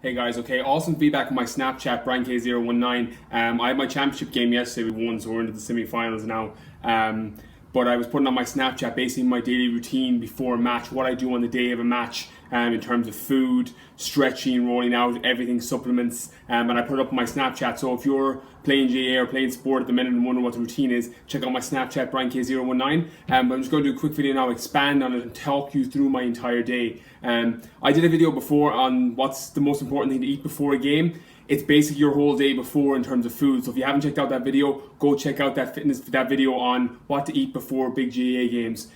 Hey guys, okay, awesome feedback on my Snapchat, BrianK019. I had my championship game yesterday, we won, so we're into the semi-finals now. But I was putting on my Snapchat basically my daily routine before a match, what I do on the day of a match in terms of food, stretching, rolling out, everything, supplements, and I put it up on my Snapchat. So if you're playing GA or playing sport at the minute and wondering what the routine is, check out my Snapchat, BrianK019. But I'm just going to do a quick video now, expand on it and talk you through my entire day. I did a video before on what's the most important thing to eat before a game. It's basically your whole day before in terms of food. So if you haven't checked out that video, go check out that video on what to eat before big GA games.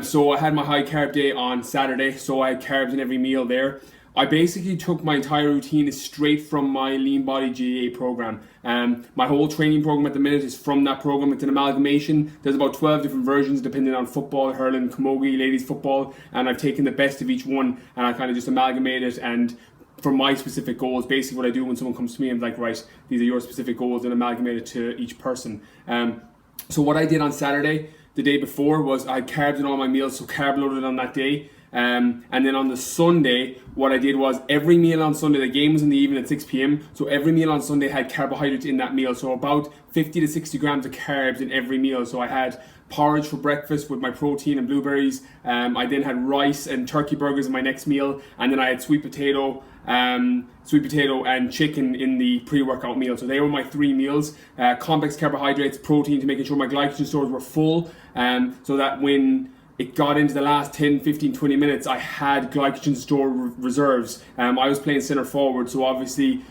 So I had my high carb day on Saturday, so I had carbs in every meal there. I basically took my entire routine straight from my Lean Body GA program. My whole training program at the minute is from that program. It's an amalgamation. There's about 12 different versions depending on football, hurling, camogie, ladies football, and I've taken the best of each one and I kind of just amalgamate it, and for my specific goals, basically what I do when someone comes to me, I'm like, right, these are your specific goals, and amalgamate it to each person. So what I did on Saturday, the day before, was I had carbs in all my meals, so carb loaded on that day. And then on the Sunday, what I did was every meal on Sunday, the game was in the evening at 6 p.m, so every meal on Sunday had carbohydrates in that meal, so about 50 to 60 grams of carbs in every meal. So I had porridge for breakfast with my protein and blueberries. I then had rice and turkey burgers in my next meal, and then I had sweet potato and chicken in the pre-workout meal. So they were my three meals. Complex carbohydrates, protein to making sure my glycogen stores were full, so that when it got into the last 10, 15, 20 minutes, I had glycogen store reserves. I was playing center forward, so obviously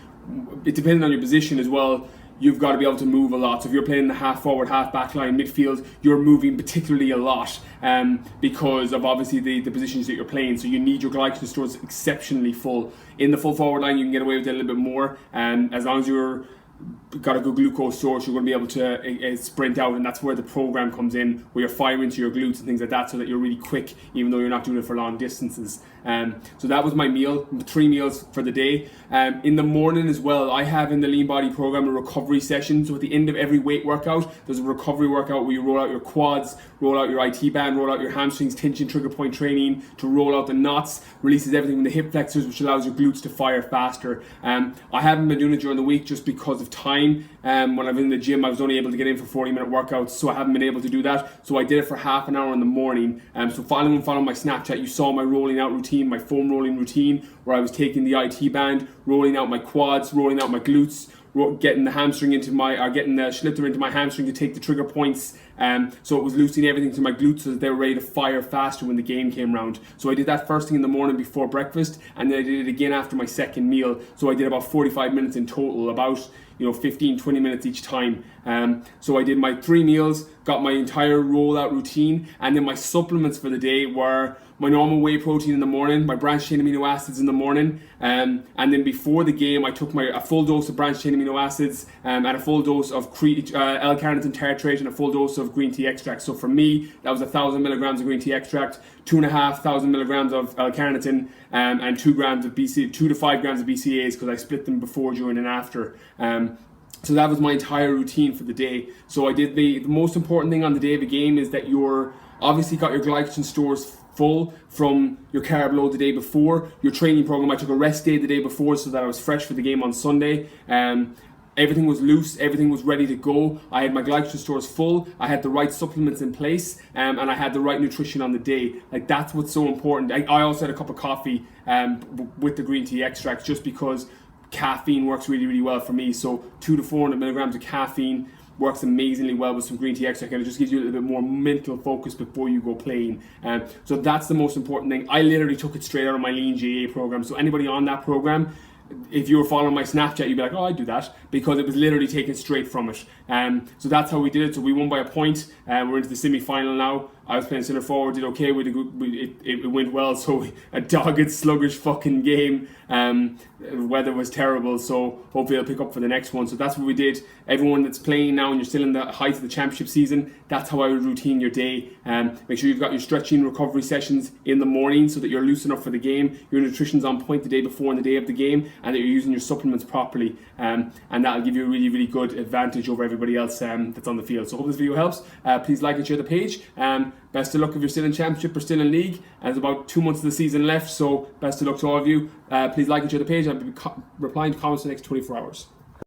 it depended on your position as well. You've got to be able to move a lot. So if you're playing the half forward, half back line, midfield, you're moving particularly a lot because of obviously the positions that you're playing. So you need your glycogen stores exceptionally full. In the full forward line, you can get away with it a little bit more, as long as you're got a good glucose source, you're going to be able to sprint out, and that's where the program comes in, where you're firing to your glutes and things like that, so that you're really quick even though you're not doing it for long distances. So that was my meal, 3 meals for the day. In the morning as well, I have in the Lean Body program a recovery session. So at the end of every weight workout, there's a recovery workout where you roll out your quads, roll out your IT band, roll out your hamstrings, tension trigger point training to roll out the knots, releases everything from the hip flexors, which allows your glutes to fire faster. I haven't been doing it during the week just because of time. When I was in the gym, I was only able to get in for 40-minute workouts, so I haven't been able to do that. So I did it for half an hour in the morning. So follow my Snapchat, you saw my rolling out routine, my foam rolling routine, where I was taking the IT band, rolling out my quads, rolling out my glutes, getting the hamstring into getting the Schlitter into my hamstring to take the trigger points. So it was loosening everything to my glutes so that they were ready to fire faster when the game came round. So I did that first thing in the morning before breakfast, and then I did it again after my second meal. So I did about 45 minutes in total, about 15-20 minutes each time. So I did my 3 meals, got my entire rollout routine, and then my supplements for the day were my normal whey protein in the morning, my branched chain amino acids in the morning, and then before the game I took a full dose of branched chain amino acids and a full dose of L-carnitine tartrate and a full dose of green tea extract. So for me, that was 1,000 milligrams of green tea extract, 2,500 milligrams of L-carnitine, and 2 to 5 grams of BCAAs, because I split them before, during, and after. So that was my entire routine for the day. So I did the most important thing on the day of a game is that you're obviously got your glycogen stores full from your carb load the day before. Your training program, I took a rest day the day before so that I was fresh for the game on Sunday. Everything was loose, everything was ready to go. I had my glycogen stores full, I had the right supplements in place, and I had the right nutrition on the day. Like, that's what's so important. I also had a cup of coffee with the green tea extracts, just because caffeine works really, really well for me. So 200 to 400 milligrams of caffeine works amazingly well with some green tea extract, and it just gives you a little bit more mental focus before you go playing. So that's the most important thing. I literally took it straight out of my Lean GA program. So anybody on that program, if you were following my Snapchat, you'd be like, oh, I do that, because it was literally taken straight from it. So that's how we did it. So we won by a point. We're into the semi-final now. I was playing center forward, did okay. It went well. So a dogged, sluggish fucking game. The weather was terrible, so hopefully I'll pick up for the next one. So that's what we did. Everyone that's playing now and you're still in the height of the championship season, that's how I would routine your day. Make sure you've got your stretching recovery sessions in the morning so that you're loose enough for the game, your nutrition's on point the day before and the day of the game, and that you're using your supplements properly. And that'll give you a really, really good advantage over everybody else that's on the field. So I hope this video helps. Please like and share the page. best of luck if you're still in championship or still in league. And there's about 2 months of the season left, so best of luck to all of you. Please like and share the page. I'll be replying to comments in the next 24 hours.